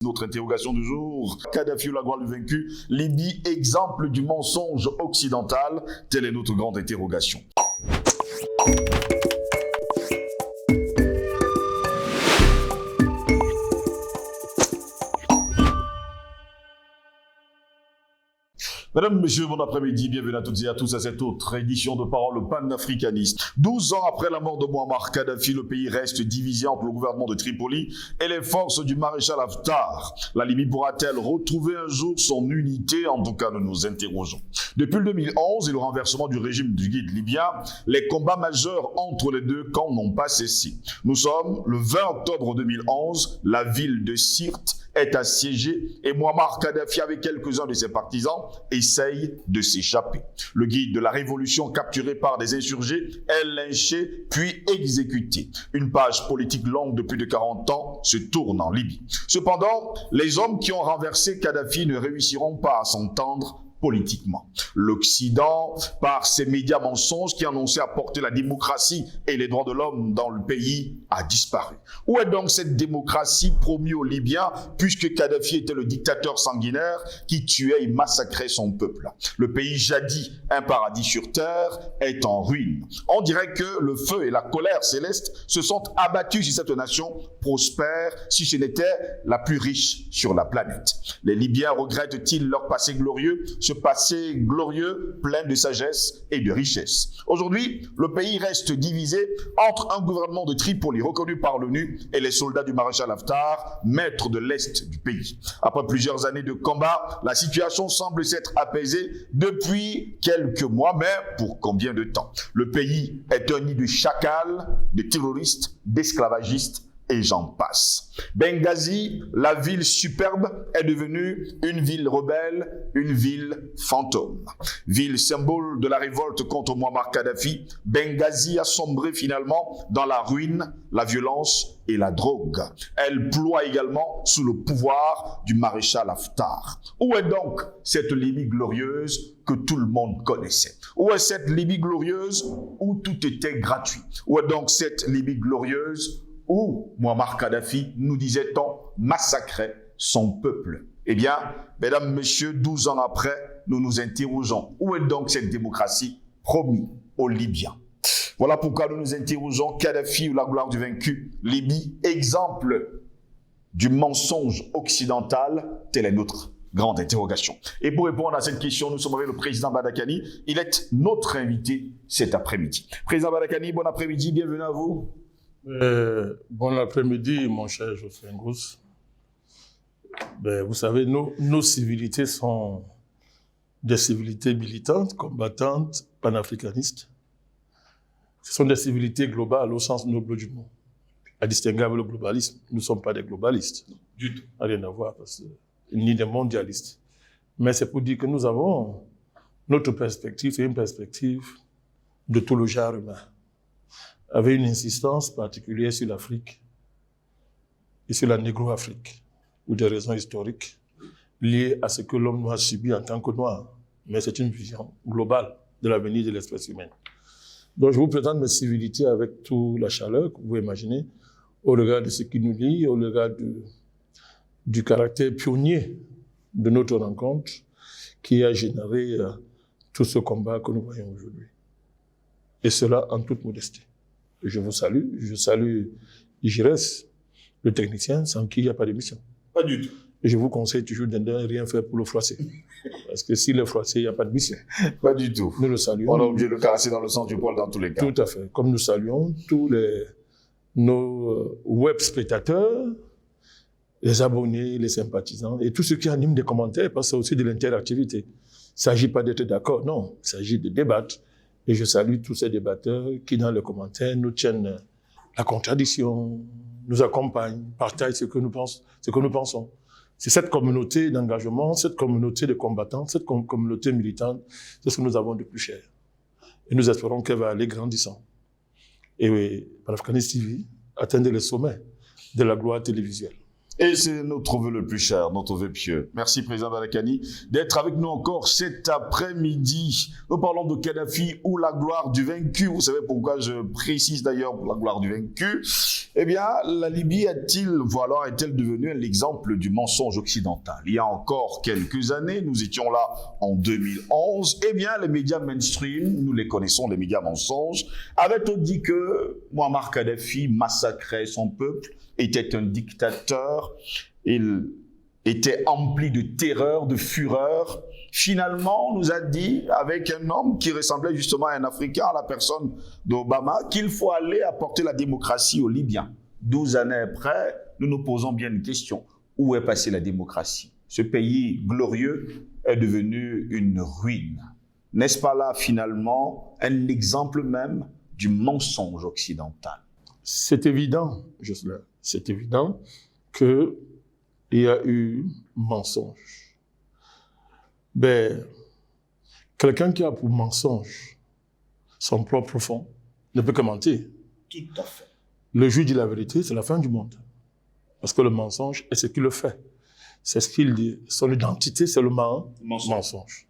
Notre interrogation du jour, Kadhafi ou la gloire du vaincu, Libye, exemple du mensonge occidental, telle est notre grande interrogation. Mesdames, Messieurs, bon après-midi, bienvenue à toutes et à tous à cette autre édition de Parole panafricaniste. 12 ans après la mort de Muammar Kadhafi, le pays reste divisé entre le gouvernement de Tripoli et les forces du maréchal Haftar. La Libye pourra-t-elle retrouver un jour son unité? En tout cas, nous nous interrogeons. Depuis le 2011 et le renversement du régime du guide libyen, les combats majeurs entre les deux camps n'ont pas cessé. Nous sommes le 20 octobre 2011, la ville de Sirte est assiégée et Muammar Kadhafi avec quelques-uns de ses partisans essaye de s'échapper. Le guide de la révolution capturé par des insurgés est lynché puis exécuté. Une page politique longue de plus de 40 ans se tourne en Libye. Cependant, les hommes qui ont renversé Kadhafi ne réussiront pas à s'entendre politiquement. L'Occident, par ses médias mensonges qui annonçaient apporter la démocratie et les droits de l'homme dans le pays, a disparu. Où est donc cette démocratie promue aux Libyens, puisque Kadhafi était le dictateur sanguinaire qui tuait et massacrait son peuple? Le pays jadis un paradis sur terre est en ruine. On dirait que le feu et la colère céleste se sont abattus sur cette nation prospère, si ce n'était la plus riche sur la planète. Les Libyens regrettent-ils leur passé glorieux? Ce passé glorieux, plein de sagesse et de richesse. Aujourd'hui, le pays reste divisé entre un gouvernement de Tripoli reconnu par l'ONU et les soldats du maréchal Haftar, maître de l'Est du pays. Après plusieurs années de combat, la situation semble s'être apaisée depuis quelques mois, mais pour combien de temps? Le pays est un nid de chacals, de terroristes, d'esclavagistes, et j'en passe. Benghazi, la ville superbe, est devenue une ville rebelle, une ville fantôme. Ville symbole de la révolte contre Muammar Kadhafi, Benghazi a sombré finalement dans la ruine, la violence et la drogue. Elle ploie également sous le pouvoir du maréchal Haftar. Où est donc cette Libye glorieuse que tout le monde connaissait? Où est cette Libye glorieuse où tout était gratuit? Où est donc cette Libye glorieuse où Muammar Kadhafi, nous disait-on, massacrait son peuple? Eh bien, mesdames, messieurs, 12 ans après, nous nous interrogeons. Où est donc cette démocratie promise aux Libyens? Voilà pourquoi nous nous interrogeons. Kadhafi ou la gloire du vaincu? Libye, exemple du mensonge occidental, telle est notre grande interrogation. Et pour répondre à cette question, nous sommes avec le président Badakani. Il est notre invité cet après-midi. Président Badakani, bon après-midi, bienvenue à vous. Bon après-midi, mon cher Geoffrey Ngous. Vous savez, nos civilités sont des civilités militantes, combattantes, panafricanistes. Ce sont des civilités globales au sens noble du mot. À distinguer avec le globalisme, nous ne sommes pas des globalistes. Du tout. Rien à voir, ni des mondialistes. Mais c'est pour dire que nous avons notre perspective, c'est une perspective de tout le genre humain, avec une insistance particulière sur l'Afrique et sur la négro-Afrique, pour des raisons historiques liées à ce que l'homme noir subit en tant que noir. Mais c'est une vision globale de l'avenir de l'espèce humaine. Donc je vous présente mes civilités avec toute la chaleur que vous pouvez imaginer, au regard de ce qui nous lie, au regard du caractère pionnier de notre rencontre qui a généré tout ce combat que nous voyons aujourd'hui. Et cela en toute modestie. Je vous salue, je salue Igires, le technicien, sans qui il n'y a pas d'émission. Pas du tout. Et je vous conseille toujours de ne rien faire pour le froisser. Parce que s'il est froissé, il n'y a pas de mission. Pas du tout. Nous le saluons. On est obligé de le caresser dans le sens du poil dans tous les cas. Tout à fait. Comme nous saluons tous nos web spectateurs, les abonnés, les sympathisants, et tous ceux qui animent des commentaires, parce que c'est aussi de l'interactivité. Il ne s'agit pas d'être d'accord, non. Il s'agit de débattre. Et je salue tous ces débatteurs qui, dans les commentaires, nous tiennent la contradiction, nous accompagnent, partagent ce que nous pensons. C'est cette communauté d'engagement, cette communauté de combattants, cette communauté militante, c'est ce que nous avons de plus cher. Et nous espérons qu'elle va aller grandissant. Et oui, Panafricanist TV atteindre les sommets de la gloire télévisuelle. Et c'est notre vœu le plus cher, notre vœu pieux. Merci, Président Balakani, d'être avec nous encore cet après-midi. Nous parlons de Kadhafi ou la gloire du vaincu. Vous savez pourquoi je précise d'ailleurs pour la gloire du vaincu? Eh bien, la Libye est-elle devenue l'exemple du mensonge occidental? Il y a encore quelques années, nous étions là en 2011, eh bien, les médias mainstream, nous les connaissons, les médias mensonges, avaient dit que Muammar Kadhafi massacrait son peuple, était un dictateur, il était empli de terreur, de fureur. Finalement, on nous a dit, avec un homme qui ressemblait justement à un Africain, à la personne d'Obama, qu'il faut aller apporter la démocratie aux Libyens. 12 années après, nous nous posons bien une question. Où est passée la démocratie? Ce pays glorieux est devenu une ruine. N'est-ce pas là, finalement, un exemple même du mensonge occidental? C'est évident, Jocelyn, c'est évident qu'il y a eu mensonge. Ben, quelqu'un qui a pour mensonge son propre fond ne peut que mentir. Tout à fait. Le juge dit la vérité, c'est la fin du monde. Parce que le mensonge est ce qu'il le fait. C'est ce qu'il dit. Son identité, c'est le mensonge.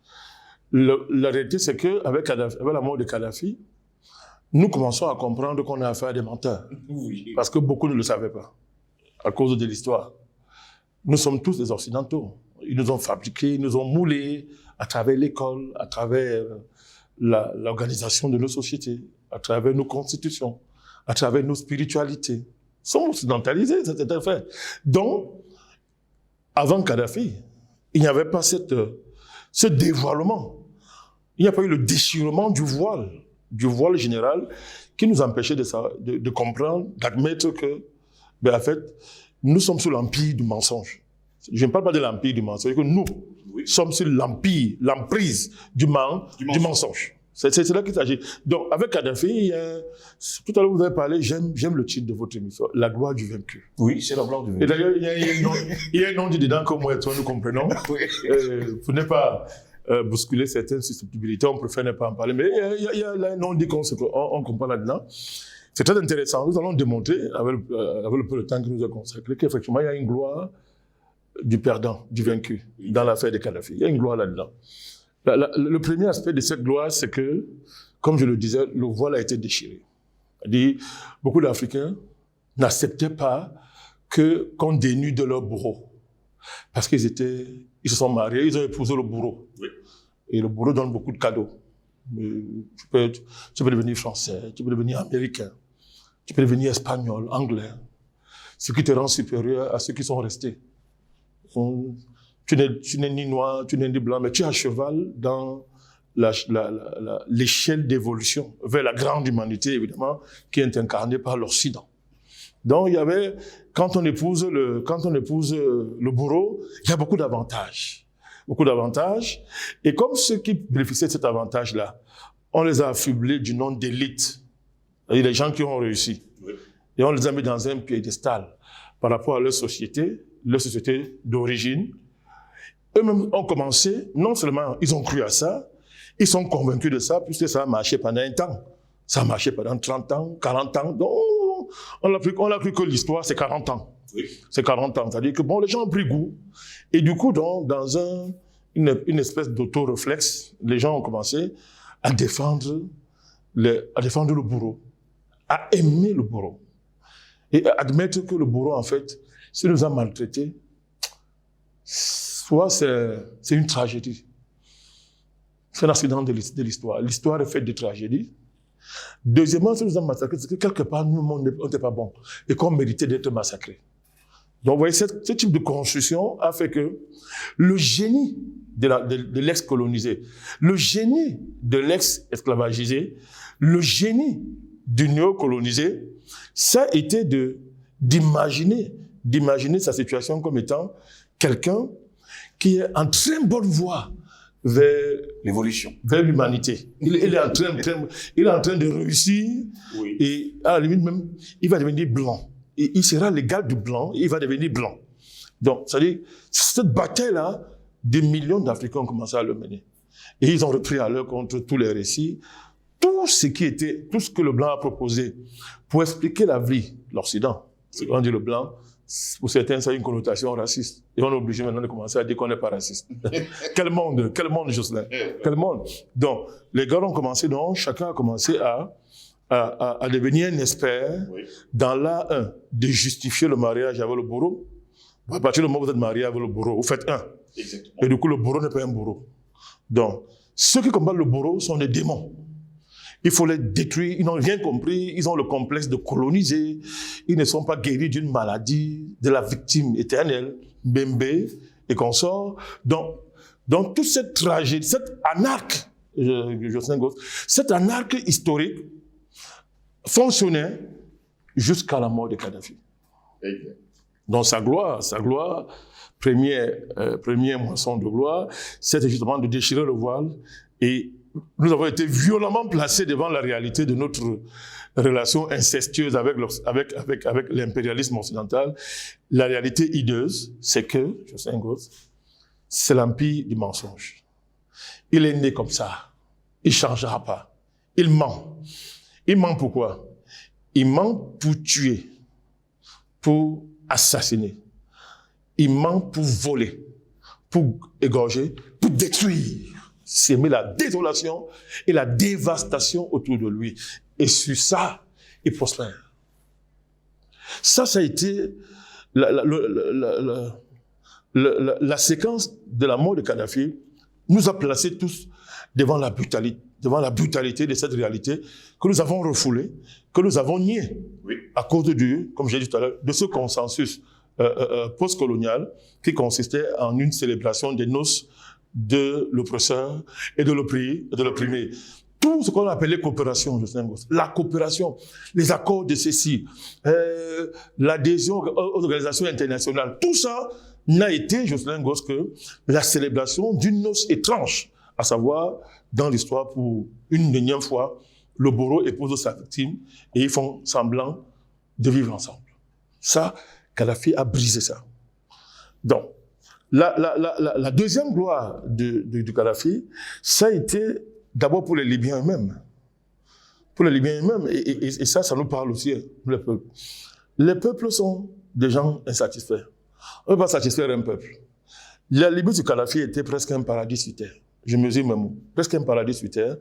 La réalité, c'est qu'avec la mort de Kadhafi, nous commençons à comprendre qu'on a affaire à des menteurs. Oui. Parce que beaucoup ne le savaient pas, à cause de l'histoire. Nous sommes tous des Occidentaux. Ils nous ont fabriqués, ils nous ont moulés à travers l'école, à travers l'organisation de nos sociétés, à travers nos constitutions, à travers nos spiritualités. Nous sommes occidentalisés, c'est un fait. Donc, avant Kadhafi, il n'y avait pas ce dévoilement. Il n'y a pas eu le déchirement du voile général qui nous empêchait de comprendre, d'admettre que, ben, en fait, nous sommes sous l'empire du mensonge. Je ne parle pas de l'empire du mensonge, que nous sommes sur l'emprise du mensonge. C'est là qu'il s'agit. Donc, avec Kadhafi, tout à l'heure vous avez parlé, j'aime le titre de votre émission, La gloire du vaincu. Oui, c'est la gloire du vaincu. Et d'ailleurs, il y a un nom dit dedans que moi et toi nous comprenons. Pour ne pas bousculer certaines susceptibilité, on préfère ne pas en parler. Mais il y a un nom dit qu'on comprend là-dedans. C'est très intéressant. Nous allons démontrer, avec le peu de temps que nous a consacré, qu'effectivement, il y a une gloire du perdant, du vaincu, dans l'affaire de Kadhafi. Il y a une gloire là-dedans. Le premier aspect de cette gloire, c'est que, comme je le disais, le voile a été déchiré. C'est-à-dire, beaucoup d'Africains n'acceptaient pas qu'on dénude de leur bourreau. Parce qu'ils se sont mariés, ils ont épousé le bourreau. Oui. Et le bourreau donne beaucoup de cadeaux. Tu peux devenir français, tu peux devenir américain, tu peux devenir espagnol, anglais. Ce qui te rend supérieur à ceux qui sont restés. Tu n'es ni noir, tu n'es ni blanc, mais tu es à cheval dans l'échelle d'évolution vers la grande humanité, évidemment, qui est incarnée par l'Occident. Donc, il y avait, quand on épouse le bourreau, il y a beaucoup d'avantages. Beaucoup d'avantages. Et comme ceux qui bénéficiaient de cet avantage-là, on les a affublés du nom d'élite. C'est-à-dire les gens qui ont réussi. Oui. Et on les a mis dans un piédestal par rapport à leur société d'origine. Eux-mêmes ont commencé, non seulement ils ont cru à ça, ils sont convaincus de ça, puisque ça a marché pendant un temps. Ça a marché pendant 30 ans, 40 ans. Donc, on a cru que l'histoire, c'est 40 ans. Oui. C'est 40 ans. C'est-à-dire que, bon, les gens ont pris goût. Et du coup, donc, dans une espèce d'auto-réflexe, les gens ont commencé à défendre le bourreau, à aimer le bourreau. Et à admettre que le bourreau, en fait, s'il nous a maltraités, soit c'est une tragédie. C'est un accident de l'histoire. L'histoire est faite de tragédies. Deuxièmement, s'il nous a massacrés, c'est que quelque part, nous, on n'était pas bon et qu'on méritait d'être massacrés. Donc, vous voyez, ce type de construction a fait que le génie de l'ex-colonisé, le génie de l'ex-esclavagisé, le génie du néo-colonisé, ça a été d'imaginer sa situation comme étant quelqu'un qui est en très bonne voie vers l'évolution, vers l'humanité. Il est en train de réussir, oui. Et à la limite même, il va devenir blanc. Et il sera l'égal du blanc, et il va devenir blanc. Donc, c'est-à-dire, cette bataille-là, des millions d'Africains ont commencé à le mener. Et ils ont repris à leur compte tous les récits, tout ce que le blanc a proposé pour expliquer la vie, l'Occident. C'est quand on dit le blanc, pour certains, ça a une connotation raciste. Et on est obligé maintenant de commencer à dire qu'on n'est pas raciste. Quel monde, Jocelyn? Quel monde? Donc, les gars ont commencé, donc, chacun a commencé à devenir un expert dans l'art 1, de justifier le mariage avec le bourreau. À partir du moment où vous êtes marié avec le bourreau, vous faites un. Exactement. Et du coup, le bourreau n'est pas un bourreau. Donc, ceux qui combattent le bourreau sont des démons. Il faut les détruire. Ils n'ont rien compris. Ils ont le complexe de coloniser. Ils ne sont pas guéris d'une maladie, de la victime éternelle, Bembe et consorts. Donc toute cette tragédie, cette anarque, cette anarque historique fonctionnait jusqu'à la mort de Kadhafi. Donc sa gloire, première moisson de gloire, c'était justement de déchirer le voile. Et nous avons été violemment placés devant la réalité de notre relation incestueuse avec l'impérialisme occidental. La réalité hideuse, c'est que, Jocelyn Gosse, c'est l'empire du mensonge. Il est né comme ça. Il ne changera pas. Il ment. Il ment pourquoi? Il ment pour tuer, pour assassiner. Il ment pour voler, pour égorger, pour détruire. S'aimer la désolation et la dévastation autour de lui. Et sur ça, il prospère. Ça a été la séquence de la mort de Kadhafi nous a placés tous devant la brutalité de cette réalité que nous avons refoulée, que nous avons niée, à cause comme j'ai dit tout à l'heure, de ce consensus postcolonial qui consistait en une célébration des noces de l'oppresseur et de l'opprimé. Tout ce qu'on appelait coopération, la coopération, les accords de ceci, l'adhésion aux organisations internationales, tout ça n'a été, Jocelyn Gosse, que la célébration d'une noce étrange, à savoir, dans l'histoire, pour une énième fois, le bourreau épouse sa victime et ils font semblant de vivre ensemble. Ça, Kadhafi a brisé ça. Donc, la deuxième gloire du Kadhafi, ça a été d'abord pour les Libyens eux-mêmes. Pour les Libyens eux-mêmes, et ça nous parle aussi, les peuples. Les peuples sont des gens insatisfaits. On ne peut pas satisfaire un peuple. La Libye du Kadhafi était presque un paradis sur terre. Je mesure mes mots. Presque un paradis sur terre.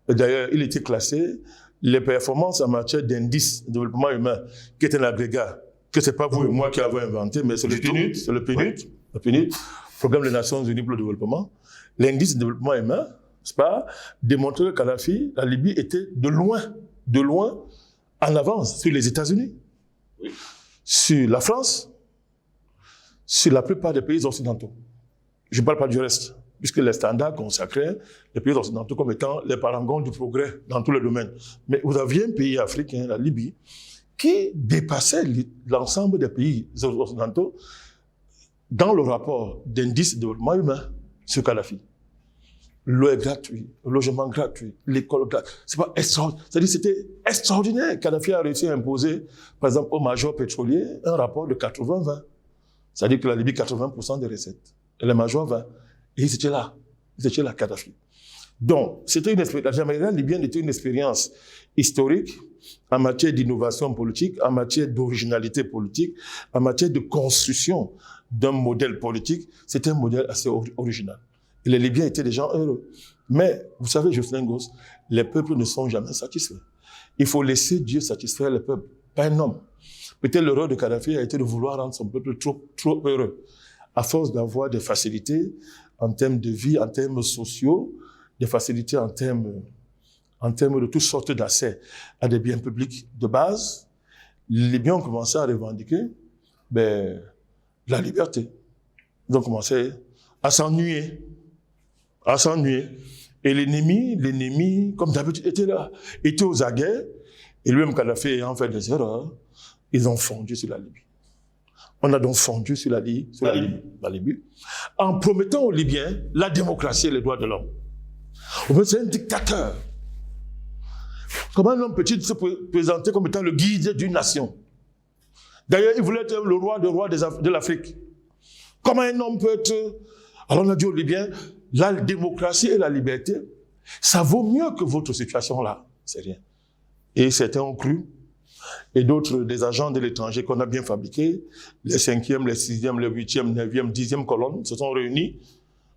D'ailleurs, il était classé. Les performances en matière d'indice de développement humain, qui est un agrégat, que ce n'est pas vous et moi qui avons inventé, mais c'est le PNUD. C'est le PNUD. Le PNUD, Programme des Nations Unies pour le développement. L'indice de développement humain, n'est-ce pas, démontrait que Kadhafi, la Libye était de loin, en avance sur les États-Unis, sur la France, sur la plupart des pays occidentaux. Je ne parle pas du reste, puisque les standards consacraient les pays occidentaux comme étant les parangons du progrès dans tous les domaines. Mais vous aviez un pays africain, la Libye, qui dépassait l'ensemble des pays occidentaux dans le rapport d'indice de développement humain sur Kadhafi. L'eau est gratuite, le logement gratuit, l'école gratuite. C'est pas extraordinaire. C'est-à-dire c'était extraordinaire. Kadhafi a réussi à imposer, par exemple, au major pétrolier, un rapport de 80-20. C'est-à-dire que la Libye, 80% des recettes. Et les majors 20. Et ils étaient là. Kadhafi. Donc, c'était une expérience. La Jamaica libyenne était une expérience historique en matière d'innovation politique, en matière d'originalité politique, en matière de construction d'un modèle politique. C'était un modèle assez original. Et les Libyens étaient des gens heureux. Mais, vous savez, Jocelyn Gosse, les peuples ne sont jamais satisfaits. Il faut laisser Dieu satisfaire les peuples, pas un homme. Peut-être l'erreur de Kadhafi a été de vouloir rendre son peuple trop heureux. À force d'avoir des facilités en termes de vie, en termes sociaux, des facilités en termes de toutes sortes d'accès à des biens publics de base, les Libyens ont commencé à revendiquer la liberté. Ils ont commencé à s'ennuyer. Et l'ennemi, comme d'habitude, était là, était aux aguets, et lui-même, Kadhafi ayant fait des erreurs, ils ont fondu sur la Libye. On a donc fondu sur la Libye, en promettant aux Libyens la démocratie et les droits de l'homme. C'est un dictateur. Comment un homme peut-il se présenter comme étant le guide d'une nation? D'ailleurs, il voulait être le roi de l'Afrique. Comment un homme peut être... Alors on a dit aux Libyens, la démocratie et la liberté, ça vaut mieux que votre situation là. C'est rien. Et certains ont cru. et d'autres, des agents de l'étranger qu'on a bien fabriqués, les 5e, les 6e, les 8e, 9e, 10e colonnes se sont réunis.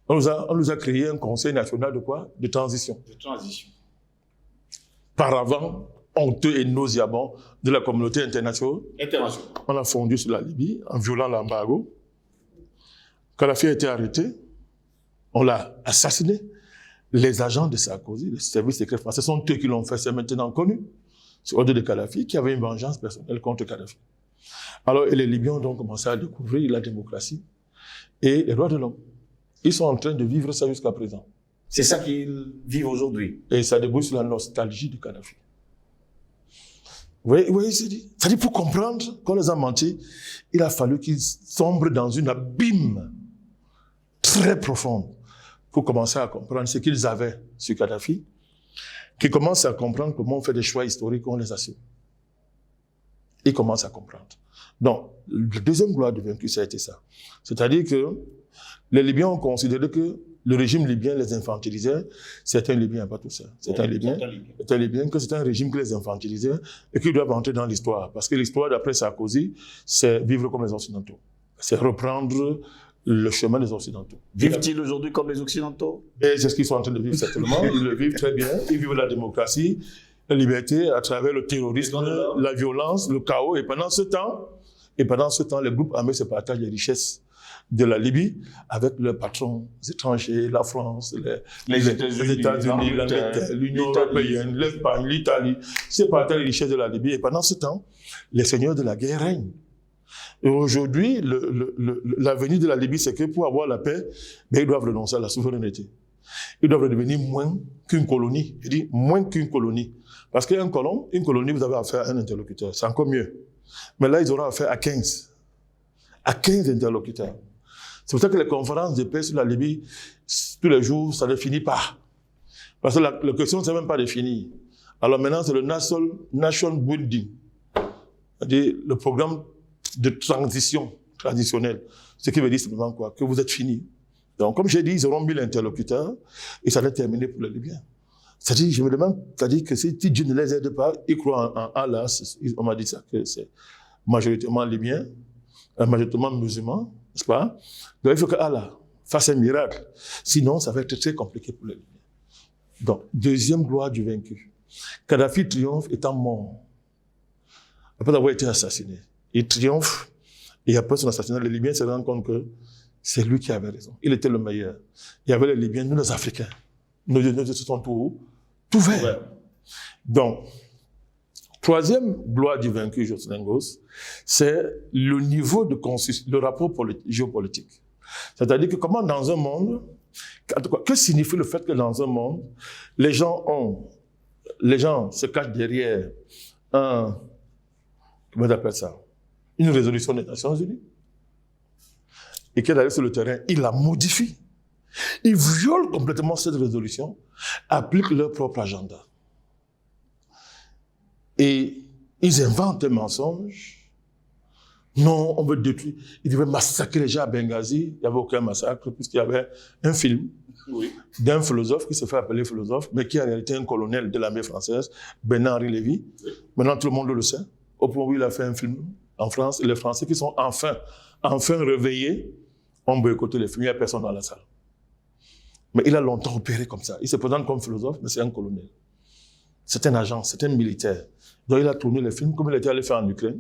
On nous a créé un conseil national de quoi? De transition. De transition. Paravent, honteux et nauséabond de la communauté internationale. On a fondu sur la Libye en violant l'embargo. Kadhafi a été arrêté. On l'a assassiné. Les agents de Sarkozy, les services secrets français, sont eux qui l'ont fait, c'est maintenant connu. C'est ordre de Kadhafi qui avait une vengeance personnelle contre Kadhafi. Alors, et les Libyens ont donc commencé à découvrir la démocratie et les droits de l'homme. Ils sont en train de vivre ça jusqu'à présent. C'est ça qu'ils vivent aujourd'hui. Et ça débouche sur la nostalgie de Kadhafi. Vous voyez, c'est-à-dire pour comprendre qu'on les a menti, il a fallu qu'ils sombrent dans une abîme très profonde pour commencer à comprendre ce qu'ils avaient sur Kadhafi, qu'ils commencent à comprendre comment on fait des choix historiques, on les assume. Ils commencent à comprendre. Donc, le deuxième gloire du vaincu, ça a été ça. C'est-à-dire que les Libyens ont considéré que le régime libyen les infantilisait. Certains Libyens, pas tout ça. Certains Libyens, que c'était un régime qui les infantilisait et qui doivent entrer dans l'histoire. Parce que l'histoire, d'après Sarkozy, c'est vivre comme les Occidentaux. C'est reprendre le chemin des Occidentaux. Vivent-ils aujourd'hui comme les Occidentaux? Et c'est ce qu'ils sont en train de vivre, certainement. Ils le vivent très bien. Ils vivent la démocratie, la liberté à travers le terrorisme, la violence, le chaos. Et pendant ce temps, les groupes armés se partagent les richesses de la Libye avec leurs patrons étrangers, la France, les États-Unis, l'Angleterre, l'Union européenne, l'Espagne, l'Italie, se partagent les richesses de la Libye. Et pendant ce temps, les seigneurs de la guerre règnent. Et aujourd'hui, l'avenir de la Libye, c'est que pour avoir la paix, ils doivent renoncer à la souveraineté. Ils doivent devenir moins qu'une colonie. Je dis moins qu'une colonie. Parce qu'une colonie, vous avez affaire à un interlocuteur. C'est encore mieux. Mais là, ils auront affaire à 15. À 15 interlocuteurs. C'est pour ça que les conférences de paix sur la Libye, tous les jours, ça ne finit pas. Parce que la question, c'est même pas de finir. Alors maintenant, c'est le Nation Building. C'est-à-dire le programme de transition traditionnelle. Ce qui veut dire simplement quoi? Que vous êtes fini. Donc, comme j'ai dit, ils auront 1000 interlocuteurs et ça va terminer pour les Libyens. C'est-à-dire, je me demande, c'est-à-dire que si Dieu ne les aide pas, ils croient en Allah. On m'a dit ça, que c'est majoritairement Libyens, majoritairement musulmans, n'est-ce pas? Donc, il faut que Allah fasse un miracle. Sinon, ça va être très compliqué pour les Libyens. Donc, deuxième gloire du vaincu. Kadhafi triomphe étant mort. Après avoir été assassiné. Il triomphe, et après son assassinat, les Libyens se rendent compte que c'est lui qui avait raison. Il était le meilleur. Il y avait les Libyens, nous les Africains. Nos yeux se sont tout verts. Ouais. Donc, troisième gloire du vaincu, Jocelyn Ngoz, c'est le niveau de le rapport géopolitique. C'est-à-dire que comment dans un monde, que signifie le fait que dans un monde, les gens se cachent derrière comment on appelle ça? Une résolution des Nations Unies. Et qu'elle arrive sur le terrain, ils la modifient. Ils violent complètement cette résolution, appliquent leur propre agenda. Et ils inventent un mensonge. Non, on veut détruire. Ils devaient massacrer les gens à Benghazi. Il n'y avait aucun massacre, puisqu'il y avait un film d'un philosophe qui se fait appeler philosophe, mais qui en réalité est un colonel de l'armée française, Bernard-Henri Lévy. Maintenant, tout le monde le sait. Au point où il a fait un film en France, et les Français qui sont enfin réveillés ont boycotté les films. Il n'y a personne dans la salle. Mais il a longtemps opéré comme ça. Il se présente comme philosophe, mais c'est un colonel. C'est un agent, c'est un militaire. Donc il a tourné les films comme il était allé faire en Ukraine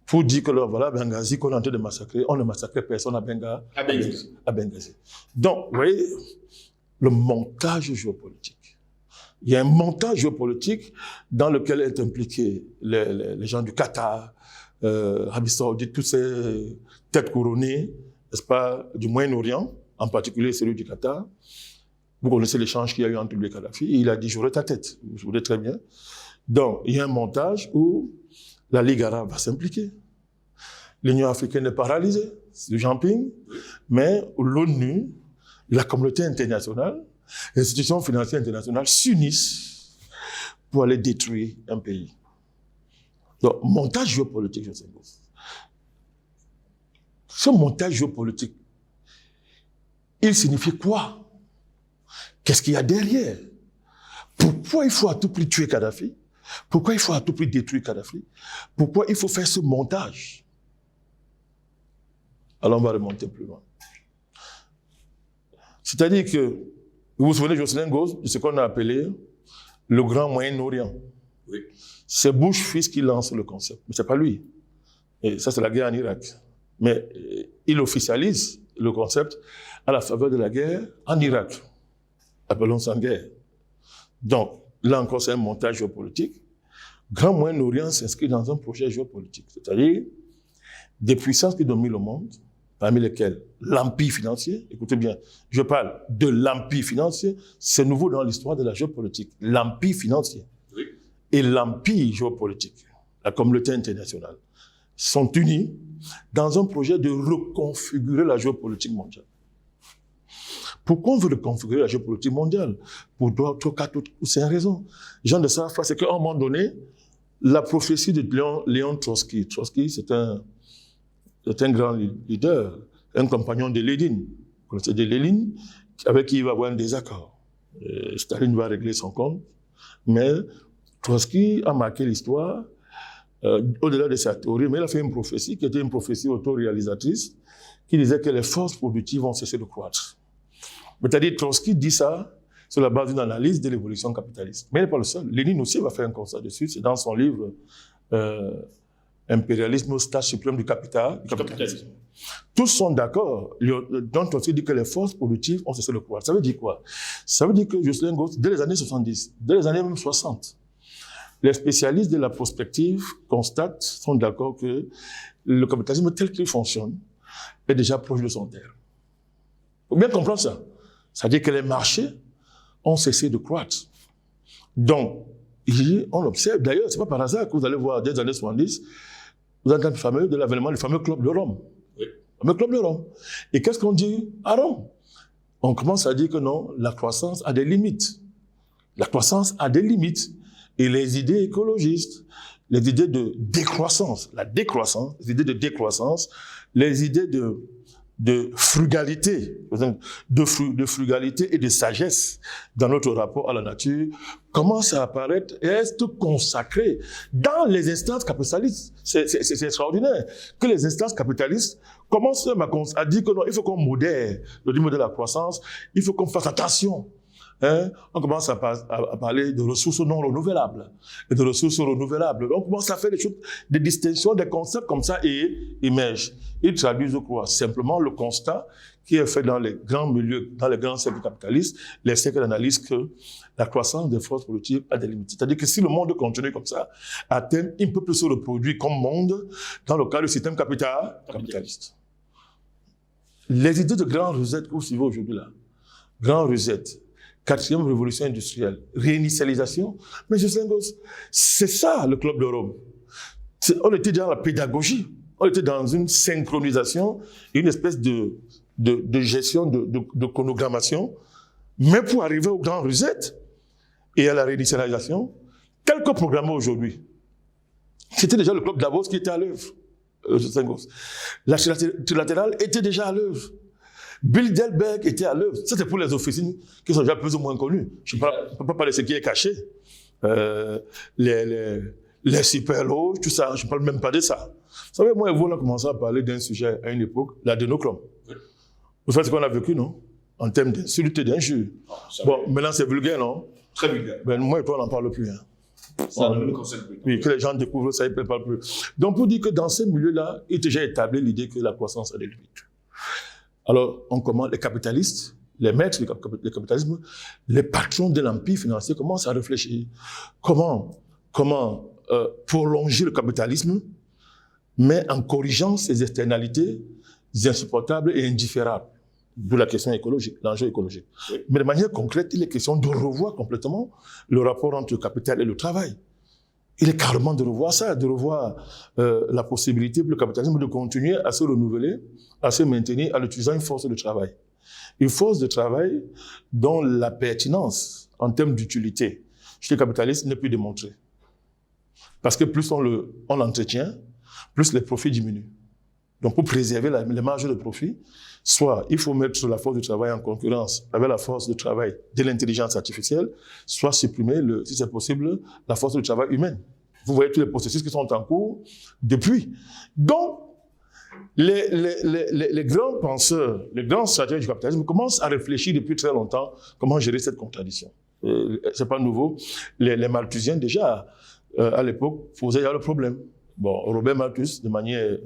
pour dire que là, voilà, Benghazi, qu'on est en train de massacrer, on ne massacrait personne à Benghazi. Donc, vous voyez, le montage géopolitique. Il y a un montage géopolitique dans lequel est impliqué les gens du Qatar, Arabie Saoudite, toutes ces têtes couronnées, n'est-ce pas, du Moyen-Orient, en particulier celui du Qatar. Vous connaissez l'échange qu'il y a eu entre lui et Kadhafi. Et il a dit, j'aurai ta tête. Vous voulez très bien. Donc, il y a un montage où la Ligue arabe va s'impliquer. L'Union africaine est paralysée. C'est du jumping. Mais l'ONU, la communauté internationale, les institutions financières internationales s'unissent pour aller détruire un pays. Donc, montage géopolitique, je sais pas. Ce montage géopolitique, il signifie quoi? Qu'est-ce qu'il y a derrière? Pourquoi il faut à tout prix tuer Kadhafi? Pourquoi il faut à tout prix détruire Kadhafi? Pourquoi il faut faire ce montage? Alors on va remonter plus loin. C'est-à-dire que, vous vous souvenez, Jocelyn Goz, de ce qu'on a appelé le Grand Moyen-Orient. Oui. C'est Bush fils qui lance le concept, mais c'est pas lui. Et ça, c'est la guerre en Irak. Mais il officialise le concept à la faveur de la guerre en Irak. Appelons ça guerre. Donc, là encore, c'est un montage géopolitique. Grand Moyen-Orient s'inscrit dans un projet géopolitique, c'est-à-dire des puissances qui dominent le monde, parmi lesquelles l'empire financier. Écoutez bien, je parle de l'empire financier, c'est nouveau dans l'histoire de la géopolitique. L'empire financier et l'empire géopolitique, la communauté internationale, sont unis dans un projet de reconfigurer la géopolitique mondiale. Pourquoi on veut reconfigurer la géopolitique mondiale? Pour toutes ces raisons. Jean de Sartre, c'est qu'à un moment donné, la prophétie de Léon Trotsky. Trotsky, c'est un grand leader, un compagnon de Lénine. Vous connaissez de Lénine, avec qui il va avoir un désaccord. Staline va régler son compte, mais Trotsky a marqué l'histoire au-delà de sa théorie, mais il a fait une prophétie qui était une prophétie autoréalisatrice qui disait que les forces productives vont cesser de croître. C'est-à-dire, Trotsky dit ça sur la base d'une analyse de l'évolution capitaliste. Mais il n'est pas le seul. Lénine aussi va faire un constat dessus. C'est dans son livre Impérialisme au stade suprême du capitalisme. Tous sont d'accord. Donc, Trotsky dit que les forces productives ont cessé de croître. Ça veut dire quoi? Ça veut dire que Jocelyn Goz, dès les années 70, dès les années même 60, les spécialistes de la prospective constatent, sont d'accord que le capitalisme tel qu'il fonctionne est déjà proche de son terme. Il faut bien comprendre ça. C'est-à-dire que les marchés ont cessé de croître. Donc, on l'observe. D'ailleurs, c'est pas par hasard que vous allez voir dès les années 70, vous entendez de l'avènement du fameux club de Rome. Oui. Le fameux club de Rome. Et qu'est-ce qu'on dit à Rome? On commence à dire que non, la croissance a des limites. La croissance a des limites. Et les idées écologistes, les idées de décroissance, les idées de décroissance, les idées de frugalité, de frugalité et de sagesse dans notre rapport à la nature commencent à apparaître et être consacrées dans les instances capitalistes. C'est extraordinaire que les instances capitalistes commencent à dire que non, il faut qu'on modère le modèle de la croissance, il faut qu'on fasse attention. On commence à parler de ressources non renouvelables et de ressources renouvelables. On commence à faire des distinctions, des concepts comme ça et émergent. Ils traduisent quoi? Simplement le constat qui est fait dans les grands milieux, dans les grands cercles capitalistes, les cercles d'analyse que la croissance des forces productives a des limites. C'est-à-dire que si le monde continue comme ça, à terme, il ne peut plus se reproduire comme monde dans le cadre du système capitaliste. Les idées de grand reset que vous suivez aujourd'hui là, grand reset, 4e révolution industrielle, réinitialisation. Mais Jocelyn Goz, c'est ça le Club de Rome. On était dans la pédagogie, on était dans une synchronisation, une espèce de gestion, de chronogrammation. Mais pour arriver au grand reset et à la réinitialisation, tel que programmé aujourd'hui, c'était déjà le Club Davos qui était à l'œuvre, Jocelyn Goz. La trilatérale était déjà à l'œuvre. Bilderberg était à l'œuvre. Ça, c'est pour les officines qui sont déjà plus ou moins connues. Je ne peux pas parler de ce qui est caché. Les superloges, tout ça, je ne parle même pas de ça. Vous savez, moi et vous, on a commencé à parler d'un sujet à une époque, l'adénochrome. Vous savez ce qu'on a vécu, non? En termes d'insultes et d'injures. Bon, maintenant c'est vulgaire, non? Très vulgaire. Ben, moi et toi, on n'en parle plus. Ça ne me concerne plus. Oui, que les gens découvrent ça, ils ne parlent plus. Donc, pour dire que dans ces milieux-là, il est déjà établi l'idée que la croissance a des limites. Alors, on commence, les capitalistes, les maîtres du capitalisme, les patrons de l'empire financier commencent à réfléchir. Comment prolonger le capitalisme, mais en corrigeant ses externalités insupportables et indifférables. D'où la question écologique, l'enjeu écologique. Oui. Mais de manière concrète, il est question de revoir complètement le rapport entre le capital et le travail. Il est carrément de revoir ça, de revoir la possibilité pour le capitalisme de continuer à se renouveler, à se maintenir en utilisant une force de travail. Une force de travail dont la pertinence en termes d'utilité chez les capitalistes n'est plus démontrée. Parce que plus on l'entretient, plus les profits diminuent. Donc, pour préserver les marges de profit, soit il faut mettre la force de travail en concurrence avec la force de travail de l'intelligence artificielle, soit supprimer, si c'est possible, la force de travail humaine. Vous voyez tous les processus qui sont en cours depuis. Donc, les grands penseurs, les grands stratèges du capitalisme commencent à réfléchir depuis très longtemps comment gérer cette contradiction. C'est pas nouveau. Les Malthusiens, déjà, à l'époque, posaient le problème. Bon, Robert Malthus, de manière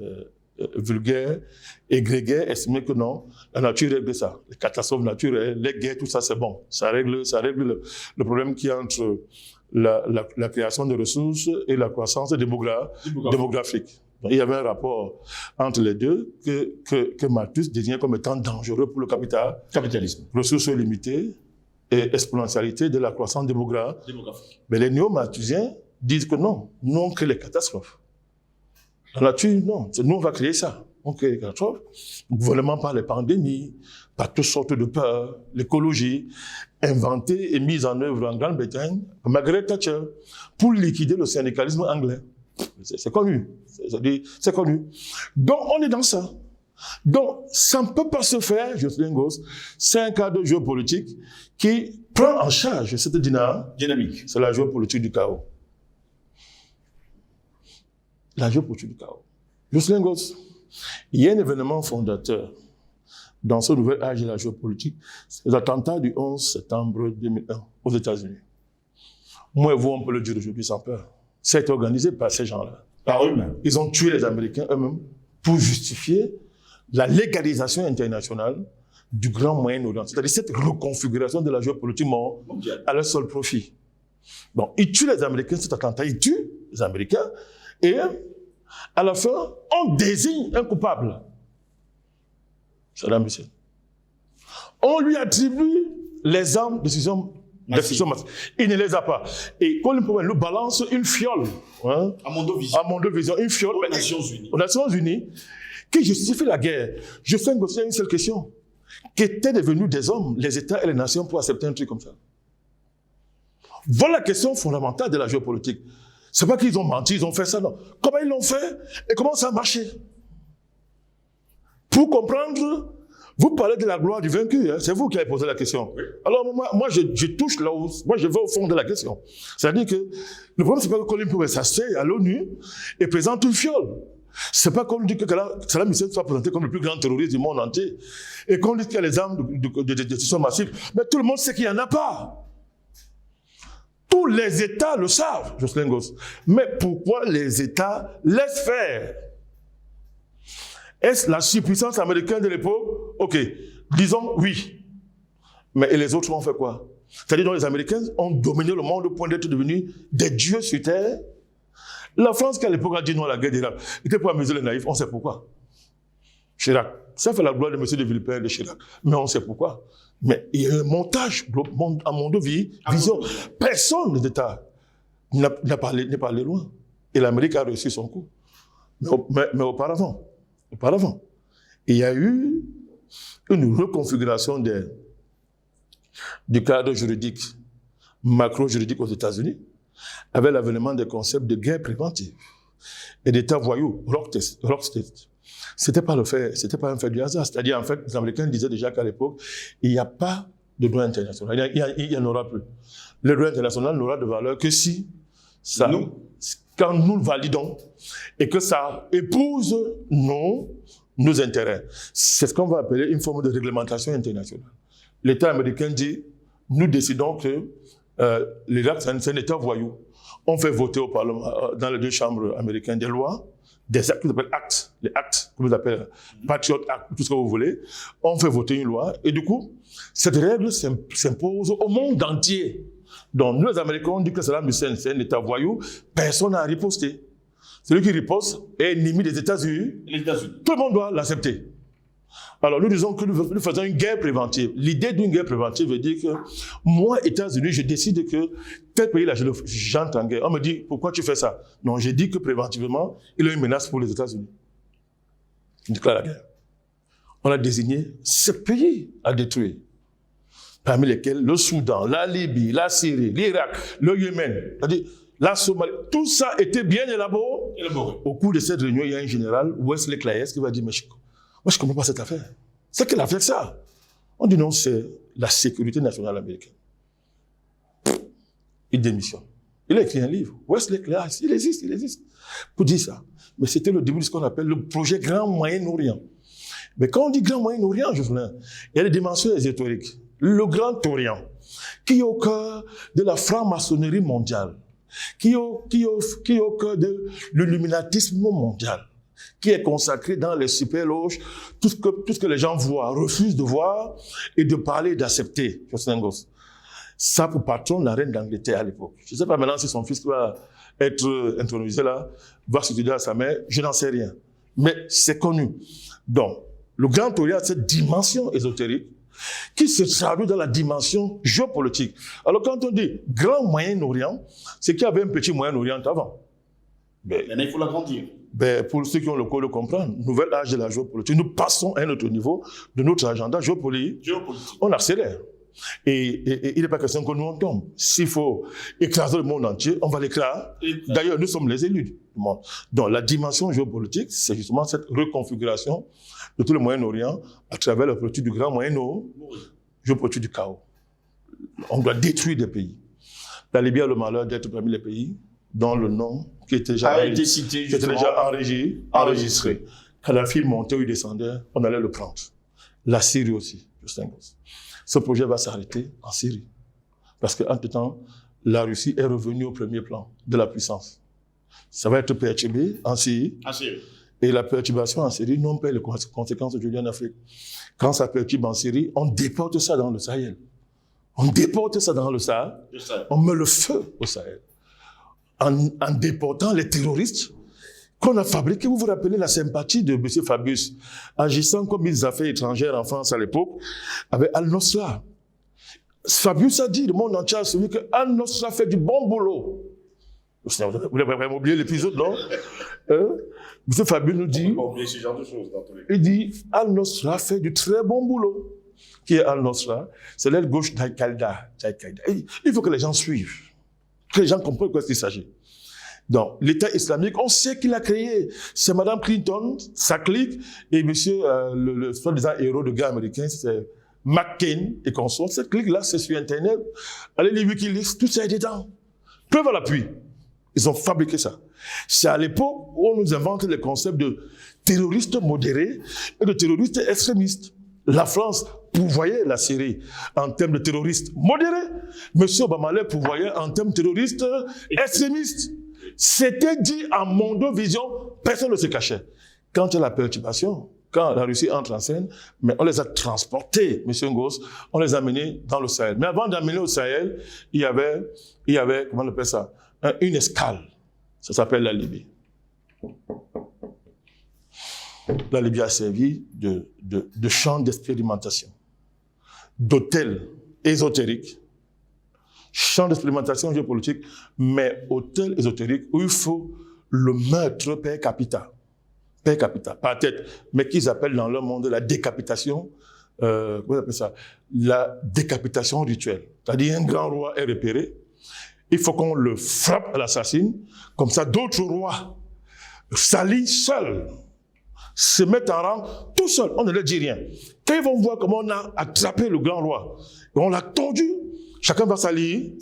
vulgaire et grégaire, estimait que non, la nature règle ça. Les catastrophes naturelles, les guerres, tout ça, c'est bon. Ça règle le problème qui est entre la création de ressources et la croissance démographique. Donc, il y avait un rapport entre les deux que Malthus désignait comme étant dangereux pour le capitalisme. Ressources limitées et exponentialité de la croissance démographique. Mais les néo-malthusiens disent que non, nous on crée les catastrophes. La nature, non, nous on va créer ça. On crée les catastrophes, gouvernement par les pandémies, par toutes sortes de peurs, l'écologie, inventée et mise en œuvre en Grande-Bretagne par Margaret Thatcher pour liquider le syndicalisme anglais. C'est connu. C'est connu. Donc, on est dans ça. Donc, ça ne peut pas se faire, Jocelyn Gosse. C'est un cadre géopolitique qui prend en charge cette dynamique. C'est la géopolitique du chaos. La géopolitique du chaos. Jocelyn Gosse, il y a un événement fondateur dans ce nouvel âge de la géopolitique, c'est les attentats du 11 septembre 2001 aux États-Unis. Moi et vous, on peut le dire aujourd'hui sans peur. Ça a été organisé par ces gens-là. Par eux-mêmes. Ils ont tué les Américains eux-mêmes pour justifier la légalisation internationale du Grand Moyen-Orient. C'est-à-dire cette reconfiguration de la géopolitique mondiale à leur seul profit. Bon, ils tuent les Américains, cet attentat, ils tuent les Américains, et à la fin, on désigne un coupable. Saddam Hussein. On lui attribue les armes de décision massive. Il ne les a pas. Et Colin Powell nous balance une fiole. Hein, à Mondovision, une fiole. Aux Nations Unies, qui justifie la guerre. Je fais une seule question. Qu'étaient devenus des hommes, les États et les nations, pour accepter un truc comme ça? Voilà la question fondamentale de la géopolitique. C'est pas qu'ils ont menti, ils ont fait ça, non. Comment ils l'ont fait et comment ça a marché? Pour comprendre, vous parlez de la gloire du vaincu, hein? C'est vous qui avez posé la question. Oui. Alors moi je touche là où, moi je vais au fond de la question. C'est-à-dire que le problème c'est pas que Colin Powell s'assied à l'ONU et présente une fiole. C'est pas qu'on dit que Saddam Hussein soit présenté comme le plus grand terroriste du monde entier et qu'on dit qu'il y a les armes de destruction massive, mais tout le monde sait qu'il n'y en a pas. Tous les États le savent, Jocelyn Gosse. Mais pourquoi les États laissent faire? Est-ce la surpuissance américaine de l'époque? Ok, disons oui. Mais et les autres ont fait quoi? C'est-à-dire que les Américains ont dominé le monde au point d'être devenus des dieux sur terre. La France qui à l'époque a dit non à la guerre d'Irak était pour amuser les naïfs, on sait pourquoi. Chirac, ça fait la gloire de M. de Villepin de Chirac, mais on sait pourquoi. Mais il y a un montage à Mondovision. Personne des États n'est pas allé loin. Et l'Amérique a reçu son coup. Mais auparavant, il y a eu une reconfiguration du cadre juridique, macro-juridique aux États-Unis, avec l'avènement des concepts de guerre préventive et d'État voyou, rock state. C'était pas un fait du hasard. C'est-à-dire, en fait, les Américains disaient déjà qu'à l'époque, il n'y a pas de droit international. Il n'y en aura plus. Le droit international n'aura de valeur que si quand nous le validons et que ça épouse nos intérêts. C'est ce qu'on va appeler une forme de réglementation internationale. L'État américain dit, nous décidons que l'Irak, c'est un État voyou. On fait voter au Parlement, dans les deux chambres américaines, des lois, des actes, qu'on appelle actes, les actes, qu'on appelle Patriot Act, tout ce que vous voulez. On fait voter une loi, et du coup, cette règle s'impose au monde entier. Donc, nous, les Américains, on dit que Saddam Hussein, c'est un État voyou, personne n'a riposté. Celui qui riposte est ennemi des États-Unis. Tout le monde doit l'accepter. Alors, nous disons que nous faisons une guerre préventive. L'idée d'une guerre préventive veut dire que moi, États-Unis, je décide que tel pays-là, j'entre en guerre. On me dit, pourquoi tu fais ça? Non, j'ai dit que préventivement, il y a une menace pour les États-Unis. Je déclare la guerre. On a désigné 7 pays à détruire, parmi lesquels le Soudan, la Libye, la Syrie, l'Irak, le Yémen. C'est-à-dire, la Somalie, tout ça était bien élaboré. Au cours de cette réunion, il y a un général, Wesley Clayes, qui va dire, mais moi je ne comprends pas cette affaire. C'est quelle affaire ça? On dit non, c'est la sécurité nationale américaine. Il démissionne. Il a écrit un livre. Wesley Clayes, il existe. Pour dire ça. Mais c'était le début de ce qu'on appelle le projet Grand Moyen-Orient. Mais quand on dit Grand Moyen-Orient, Jocelyn, il y a des dimensions ésotériques. Le Grand Orient, qui est au cœur de la franc-maçonnerie mondiale, qui est au cœur de l'illuminatisme mondial, qui est consacré dans les super-loges, tout ce que les gens voient, refusent de voir et de parler, d'accepter. Ça pour patron la reine d'Angleterre à l'époque. Je ne sais pas maintenant si son fils va être intronisé là, va s'étudier à sa mère, je n'en sais rien. Mais c'est connu. Donc, le Grand Orient a cette dimension ésotérique qui se traduit dans la dimension géopolitique. Alors quand on dit Grand Moyen-Orient, c'est qu'il y avait un petit Moyen-Orient avant. Maintenant, il faut l'agrandir. Pour ceux qui ont le cœur de comprendre, nouvel âge de la géopolitique, nous passons à un autre niveau de notre agenda géopolitique. On accélère. Et il n'est pas question que nous on tombe. S'il faut écraser le monde entier, on va l'écraser. D'ailleurs, nous sommes les élus du monde. Donc la dimension géopolitique, c'est justement cette reconfiguration de tout le Moyen-Orient à travers la politique du Grand Moyen-Orient, géopolitique du chaos. On doit détruire des pays. La Libye a le malheur d'être parmi les pays dont le nom qui était déjà enregistré. Kadhafi montait ou descendait, on allait le prendre. La Syrie aussi, ce projet va s'arrêter en Syrie. Parce qu'entre-temps, la Russie est revenue au premier plan de la puissance. Ça va être perturbé en Syrie. Et la perturbation en Syrie, nous on paie les conséquences aujourd'hui en Afrique. Quand ça perturbe en Syrie, on déporte ça dans le Sahel. On déporte ça dans le Sahel. On met le feu au Sahel. En déportant les terroristes qu'on a fabriqués. Vous vous rappelez la sympathie de M. Fabius, agissant comme ministre des Affaires étrangères en France à l'époque, avec Al-Nosra. Fabius a dit, le monde entier a souligné que Al-Nosra fait du bon boulot. Vous n'avez vraiment oublié l'épisode, non? M. Fabius nous dit, il dit, Al-Nosra fait du très bon boulot. Qui est Al-Nosra? C'est l'aile gauche d'Al-Qaïda. Il faut que les gens suivent. Que les gens comprennent de quoi il s'agit. Donc, l'État islamique, on sait qu'il a créé. C'est Mme Clinton, sa clique, et monsieur, le soi-disant héros de guerre américain, c'est McCain et consorts. Cette clique-là, c'est sur Internet. Allez lire Wikileaks, tout ça est dedans. Preuve à l'appui. Ils ont fabriqué ça. C'est à l'époque où on nous invente le concept de terroristes modérés et de terroristes extrémistes. La France pourvoyait la Syrie en termes de terroristes modérés. M. Obama les pourvoyait en termes de terroristes extrémistes. C'était dit en mondovision, personne ne se cachait. Quand il y a la perturbation, quand la Russie entre en scène, mais on les a transportés, M. Ngos, on les a amenés dans le Sahel. Mais avant d'amener au Sahel, il y avait, comment on appelle ça, une escale. Ça s'appelle la Libye. La Libye a servi de champ d'expérimentation, d'hôtel ésotérique, champ d'expérimentation géopolitique, mais hôtel ésotérique où il faut le meurtre per capita, par tête, mais qu'ils appellent dans leur monde la décapitation, comment on appelle ça? La décapitation rituelle. C'est-à-dire un grand roi est repéré, il faut qu'on le frappe à l'assassine, comme ça d'autres rois s'allient seuls, se mettent en rang tout seuls, on ne leur dit rien. Quand ils vont voir comment on a attrapé le grand roi, et on l'a tordu, chacun va s'aligner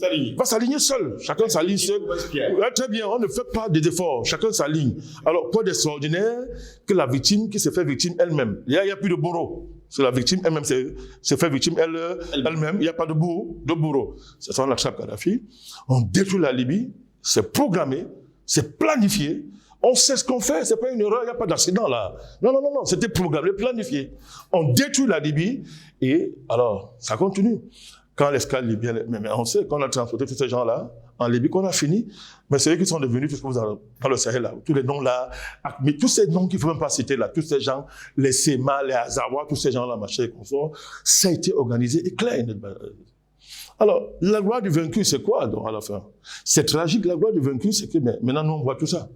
seul. Chacun s'aligne seul. Ouais, très bien, on ne fait pas d'efforts. Chacun s'aligne. Alors, quoi d'extraordinaire que la victime qui se fait victime elle-même. Il n'y a plus de bourreau. C'est la victime elle-même se fait victime elle-même. Il n'y a pas de bourreau. C'est ça, on attrape Kadhafi. On détruit la Libye. C'est programmé. C'est planifié. On sait ce qu'on fait. C'est pas une erreur. Il n'y a pas d'accident là. Non. C'était programmé, planifié. On détruit la Libye. Et alors, ça continue. Quand l'escale libyenne, mais on sait qu'on a transporté tous ces gens-là en Libye, qu'on a fini, mais c'est eux qui sont devenus, tout ce que vous avez dans le Sahel, là, tous les noms-là, mais tous ces noms qu'il ne faut même pas citer là, tous ces gens, les Sema, les Azawa, tous ces gens-là, machin et consorts, ça a été organisé et clair. Alors, la gloire du vaincu, c'est quoi, donc, à la fin? C'est tragique, la gloire du vaincu, c'est que maintenant, nous, on voit tout ça.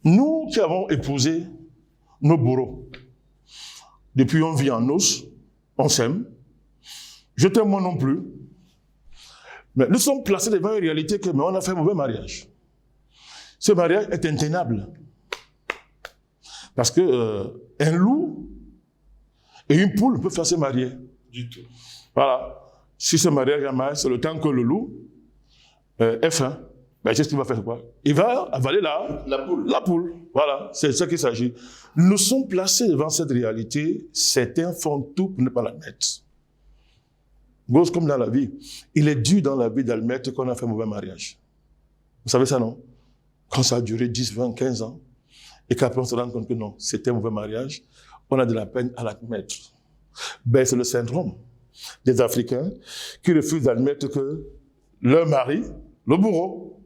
Nous qui avons épousé nos bourreaux, depuis on vit en os, on s'aime, je t'aime moi non plus. Mais nous sommes placés devant une réalité que mais on a fait un mauvais mariage. Ce mariage est intenable. Parce que un loup et une poule peuvent faire se marier. Du tout. Voilà. Si ce mariage est mal, c'est le temps que le loup est faim. Ben, qu'est-ce qu'il va faire quoi? Il va avaler la poule. La poule. Voilà, c'est de ça qu'il s'agit. Nous sommes placés devant cette réalité. Certains font tout pour ne pas l'admettre. Gauche comme dans la vie. Il est dur dans la vie d'admettre qu'on a fait un mauvais mariage. Vous savez ça, non? Quand ça a duré 10, 20, 15 ans, et qu'après on se rend compte que non, c'était un mauvais mariage, on a de la peine à l'admettre. Ben, c'est le syndrome des Africains qui refusent d'admettre que leur mari, le bourreau,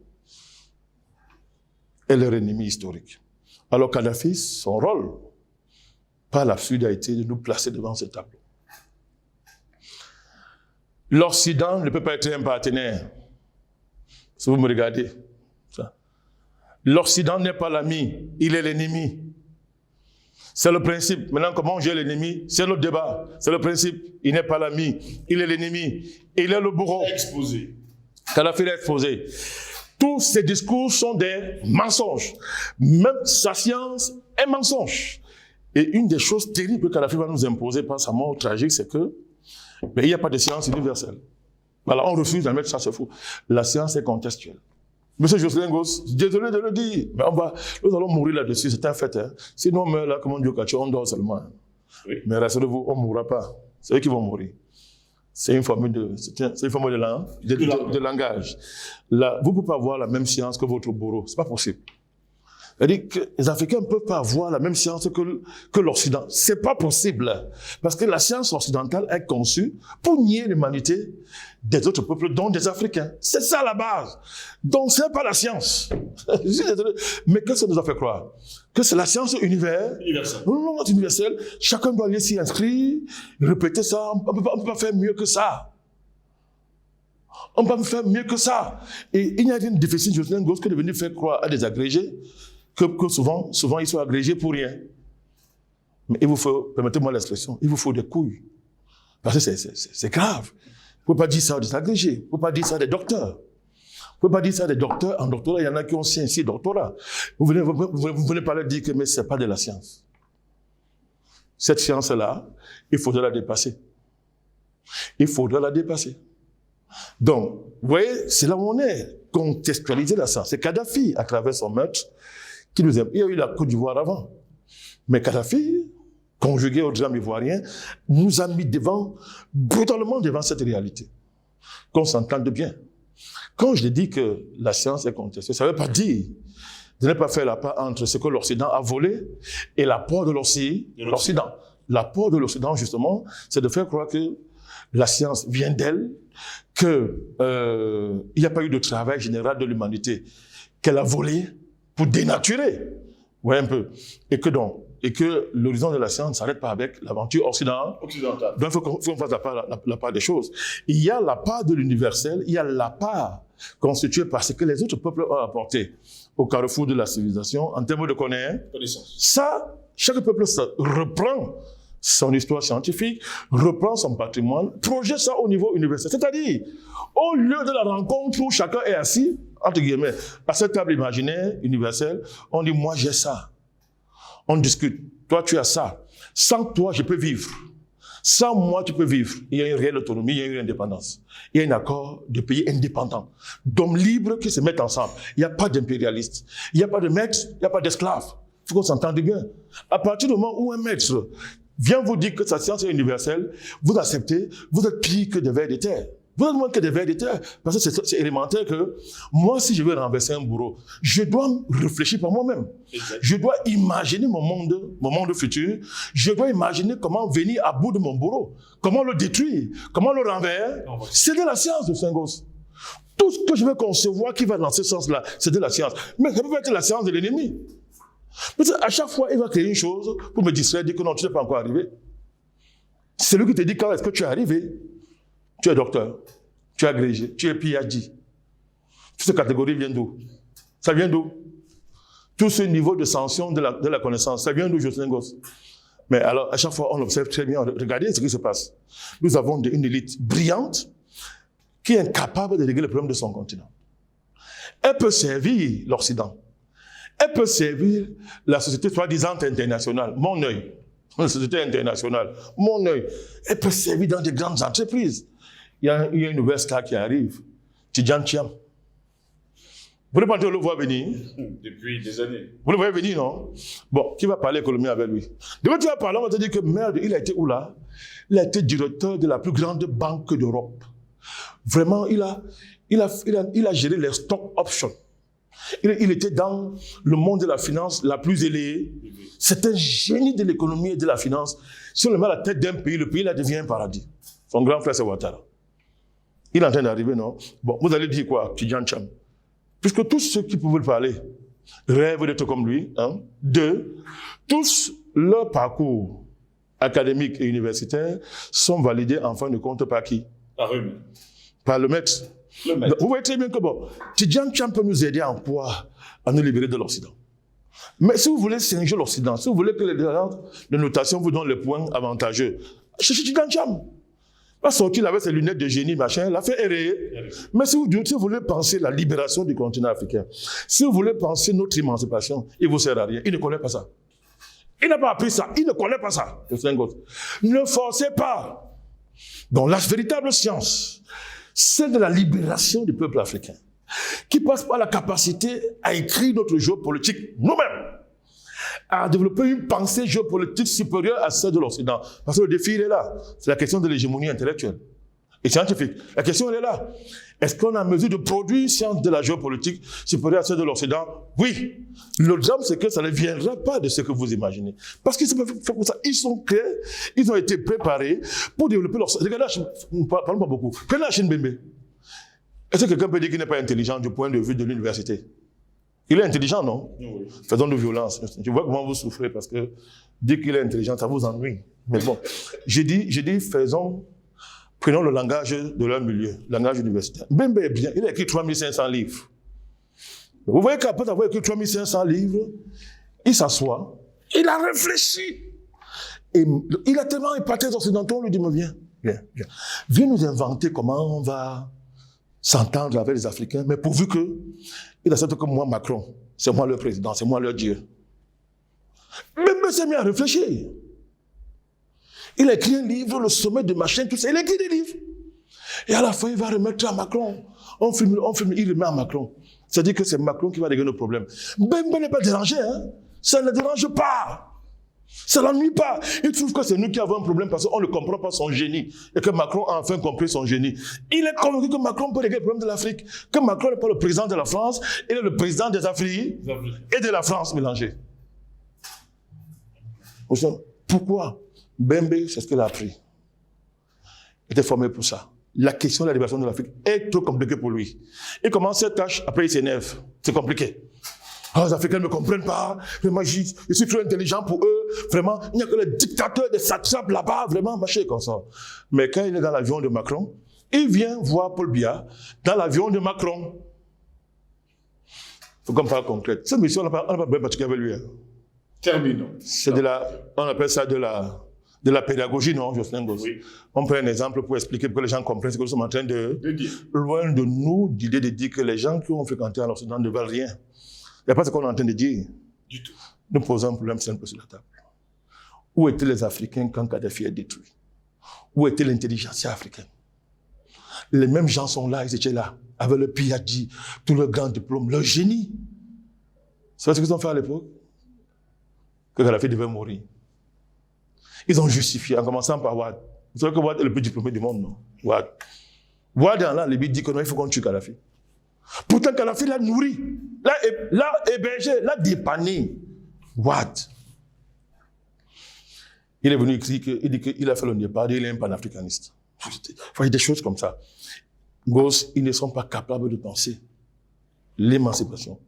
est leur ennemi historique. Alors Kadhafi, son rôle, par l'absurde, a été de nous placer devant ce tableau. L'Occident ne peut pas être un partenaire. Si vous me regardez, ça. L'Occident n'est pas l'ami, il est l'ennemi. C'est le principe. Maintenant, comment j'ai l'ennemi? C'est notre débat. C'est le principe. Il n'est pas l'ami, il est l'ennemi. Il est le bourreau. Exposé. Kadhafi l'a exposé. Tous ces discours sont des mensonges. Même sa science est mensonge. Et une des choses terribles que Kadhafi va nous imposer par sa mort tragique, c'est que il n'y a pas de science universelle. Voilà, on refuse d'admettre ça, c'est faux. La science est contextuelle. Monsieur Jocelyn Goss, désolé de le dire, mais nous allons mourir là-dessus, c'est un fait. Hein. Sinon, on meurt là, comme on dit au Kacho, on dort seulement. Oui. Mais rassurez-vous, on ne mourra pas. C'est eux qui vont mourir. C'est une formule de langage. Là, vous ne pouvez pas avoir la même science que votre bourreau. Ce n'est pas possible. C'est-à-dire que les Africains ne peuvent pas avoir la même science que l'Occident. Ce n'est pas possible. Parce que la science occidentale est conçue pour nier l'humanité des autres peuples, dont des Africains. C'est ça la base. Donc, ce n'est pas la science. Mais qu'est-ce que ça nous a fait croire? Que c'est la science universelle. Non, c'est universelle. Chacun doit aller s'y inscrire, répéter ça. On ne peut pas faire mieux que ça. On ne peut pas faire mieux que ça. Et il n'y a rien de difficile, Jocelyn Goss, que de venir faire croire à des agrégés que souvent ils sont agrégés pour rien. Mais il vous faut, permettez-moi l'expression, il vous faut des couilles. Parce que c'est grave. Vous ne pouvez pas dire ça des agrégés. Vous ne pouvez pas dire ça des docteurs. Vous ne pouvez pas dire ça des docteurs. En doctorat, il y en a qui ont 5-6 doctorats. Vous venez pas leur dire que mais ce n'est pas de la science. Cette science-là, il faudra la dépasser. Il faudra la dépasser. Donc, vous voyez, c'est là où on est. Contextualiser la science. C'est Kadhafi, à travers son meurtre, qui nous aime. Il y a eu la Côte d'Ivoire avant. Mais Kadhafi, conjugué au drame ivoirien, nous a mis brutalement devant cette réalité. Qu'on s'entende bien. Quand je dis que la science est contestée, ça ne veut pas dire de ne pas faire la part entre ce que l'Occident a volé et l'apport de l'Occident. L'apport de l'Occident, justement, c'est de faire croire que la science vient d'elle, qu'il n'y a pas eu de travail général de l'humanité, qu'elle a volé pour dénaturer. Vous voyez un peu. Et que l'horizon de la science ne s'arrête pas avec l'aventure occidentale. Donc, il faut qu'on fasse la part des choses. Il y a la part de l'universel, il y a la part constituée par ce que les autres peuples ont apporté au carrefour de la civilisation en termes de connaissance. Ça, chaque peuple reprend son histoire scientifique, reprend son patrimoine, projette ça au niveau universel. C'est-à-dire, au lieu de la rencontre où chacun est assis, entre guillemets, à cette table imaginaire universelle, on dit, moi j'ai ça. On discute. Toi, tu as ça. Sans toi, je peux vivre. Sans moi, tu peux vivre. Il y a une réelle autonomie, il y a une indépendance. Il y a un accord de pays indépendants, d'hommes libres qui se mettent ensemble. Il n'y a pas d'impérialistes. Il n'y a pas de maîtres, il n'y a pas d'esclaves. Il faut qu'on s'entende bien. À partir du moment où un maître vient vous dire que sa science est universelle, vous acceptez, vous êtes pire que des vers de terre. Vous êtes moins que des vers de terre. Parce que c'est élémentaire que moi, si je veux renverser un bourreau, je dois réfléchir par moi-même. Exact. Je dois imaginer mon monde futur. Je dois imaginer comment venir à bout de mon bourreau. Comment le détruire. Comment le renverser. C'est de la science de Saint-Gosse. Tout ce que je veux concevoir qui va dans ce sens-là, c'est de la science. Mais ça peut être la science de l'ennemi. Parce qu'à chaque fois, il va créer une chose pour me distraire, dire que non, tu n'es pas encore arrivé. C'est lui qui te dit quand est-ce que tu es arrivé. Tu es docteur, tu es agrégé, tu es PhD. Toute cette catégorie vient d'où? Ça vient d'où? Tout ce niveau de sanction de la connaissance, ça vient d'où, Jocelyn Goss? Mais alors, à chaque fois, on observe très bien, regardez ce qui se passe. Nous avons une élite brillante qui est incapable de régler les problèmes de son continent. Elle peut servir l'Occident. Elle peut servir la société soi-disant internationale, mon œil, la société internationale, mon œil. Elle peut servir dans des grandes entreprises. Il y a une nouvelle star qui arrive, Tidjane Thiam. Vous ne pensez pas le voir venir? Depuis des années. Vous le voyez venir, non? Bon, qui va parler économie avec lui? Demain, tu vas parler, on va te dire que merde, il a été où là? Il a été directeur de la plus grande banque d'Europe. Vraiment, il a géré les stock options. Il était dans le monde de la finance la plus élevée. C'est un génie de l'économie et de la finance. Si on le met à la tête d'un pays, le pays là devient un paradis. Son grand frère, c'est Ouattara. Il est en train d'arriver, non? Bon, vous allez dire quoi, Tidjane Thiam? Puisque tous ceux qui pouvaient parler rêvent d'être comme lui. Hein. Deux, tous leurs parcours académiques et universitaires sont validés en fin de compte par qui? Par eux-mêmes. Par le maître. Le maître. Vous voyez très bien que bon, Tidjane Thiam peut nous aider en quoi? À nous libérer de l'Occident. Mais si vous voulez singer l'Occident, si vous voulez que les notations vous donnent les points avantageux, cherchez Tidjane Thiam. Il a sorti avec ses lunettes de génie, machin, il a fait errer. Mais si vous voulez penser la libération du continent africain, si vous voulez penser notre émancipation, il ne vous sert à rien. Il ne connaît pas ça. Il n'a pas appris ça. Il ne connaît pas ça. Ne forcez pas. Donc la véritable science, c'est de la libération du peuple africain, qui passe par la capacité à écrire notre géopolitique nous-mêmes, à développer une pensée géopolitique supérieure à celle de l'Occident. Parce que le défi, il est là. C'est la question de l'hégémonie intellectuelle et scientifique. La question, elle est là. Est-ce qu'on a mesure de produire une science de la géopolitique supérieure à celle de l'Occident? Oui. Le drame, c'est que ça ne viendra pas de ce que vous imaginez. Parce qu'ils sont fait pour ça. Ils sont créés, ils ont été préparés pour développer leur... Regardez, parlons pas beaucoup. Prenez la Chine Bembe. Est-ce que quelqu'un peut dire qu'il n'est pas intelligent du point de vue de l'université? Il est intelligent, non? Oui. Faisons de violence. Je vois comment vous souffrez parce que dire qu'il est intelligent, ça vous ennuie. Mais bon, j'ai dit, prenons le langage de leur milieu, le langage universitaire. Bembe est bien, il a écrit 3500 livres. Vous voyez qu'après avoir écrit 3500 livres, il s'assoit, il a réfléchi. Et il a tellement épaté les Occidentaux, on lui dit, mais viens nous inventer comment on va s'entendre avec les Africains, mais pourvu que il accepte que moi, Macron, c'est moi le président, c'est moi leur Dieu. Bembe s'est mis à réfléchir. Il a écrit un livre, le sommet de machin, tout ça. Il a écrit des livres. Et à la fin, il va remettre à Macron. On filme, il remet à Macron. C'est-à-dire que c'est Macron qui va régler nos problèmes. Bembe n'est pas dérangé, hein. Ça ne le dérange pas. Ça ne l'ennuie pas. Il trouve que c'est nous qui avons un problème parce qu'on ne comprend pas son génie. Et que Macron a enfin compris son génie. Il est convaincu que Macron peut régler le problème de l'Afrique. Que Macron n'est pas le président de la France, il est le président des Afriques et de la France mélangés. Pourquoi? Bembe, c'est ce qu'il a appris. Il était formé pour ça. La question de la libération de l'Afrique est trop compliquée pour lui. Il commence cette tâche, après il s'énerve. C'est compliqué. Oh, les Africains ne me comprennent pas. Vraiment, je suis trop intelligent pour eux. Vraiment, il n'y a que les dictateurs, des satrapes là-bas. Vraiment, machin comme ça. Mais quand il est dans l'avion de Macron, il vient voir Paul Biya dans l'avion de Macron. Il faut qu'on parle concret. Cette mission, on n'a pas bien pratiqué avec lui. Terminons. C'est on appelle ça de la pédagogie, non, Jocelyn Goss? Oui. On prend un exemple pour expliquer, pour que les gens comprennent ce que nous sommes en train de dire. Loin de nous, l'idée de dire que les gens qui ont fréquenté en Occident ne veulent rien. Il n'y a pas ce qu'on est en train de dire. Du tout. Nous posons un problème simple sur la table. Où étaient les Africains quand Kadhafi est détruit? Où était l'intelligentsia africaine? Les mêmes gens sont là, ils étaient là, avec le PhD, tout le grand diplôme, leur génie. C'est ce qu'ils ont fait à l'époque? Que Kadhafi devait mourir. Ils ont justifié, en commençant par Wade. Vous savez que Wade est le plus diplômé du monde, non? Wade en là, Libye dit que non, il faut qu'on tue Kadhafi. Pourtant, Kadhafi l'a nourri, l'a hébergé, l'a dépanné. Wade. Il est venu écrire il dit qu'il a fait le départ, il est un panafricaniste. Il faut des choses comme ça. Goss, ils ne sont pas capables de penser l'émancipation,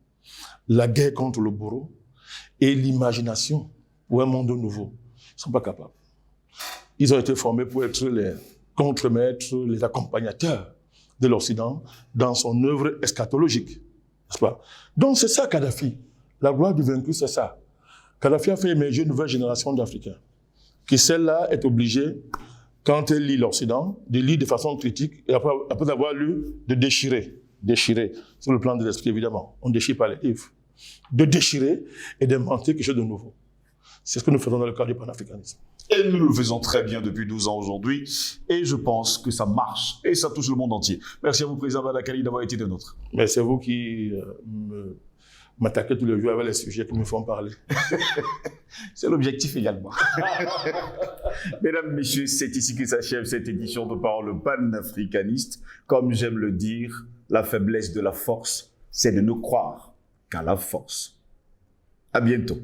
la guerre contre le bourreau et l'imagination pour un monde nouveau. Ils ne sont pas capables. Ils ont été formés pour être les contremaîtres, les accompagnateurs de l'Occident dans son œuvre eschatologique. N'est-ce pas? Donc c'est ça Kadhafi. La gloire du vaincu, c'est ça. Kadhafi a fait émerger une nouvelle génération d'Africains qui, celle-là, est obligée quand elle lit l'Occident, de lire de façon critique, et après avoir lu, de déchirer, sur le plan de l'esprit évidemment. On ne déchire pas les livres. De déchirer et d'inventer quelque chose de nouveau. C'est ce que nous faisons dans le cadre du panafricanisme. Et nous le faisons très bien depuis 12 ans aujourd'hui. Et je pense que ça marche. Et ça touche le monde entier. Merci à vous, Président Badakali, d'avoir été des nôtres. Mais c'est vous qui m'attaquez tous les jours avec les sujets qui me font parler. C'est l'objectif également. Mesdames, Messieurs, c'est ici que s'achève cette édition de Parole panafricaniste. Comme j'aime le dire, la faiblesse de la force, c'est de ne croire qu'à la force. À bientôt.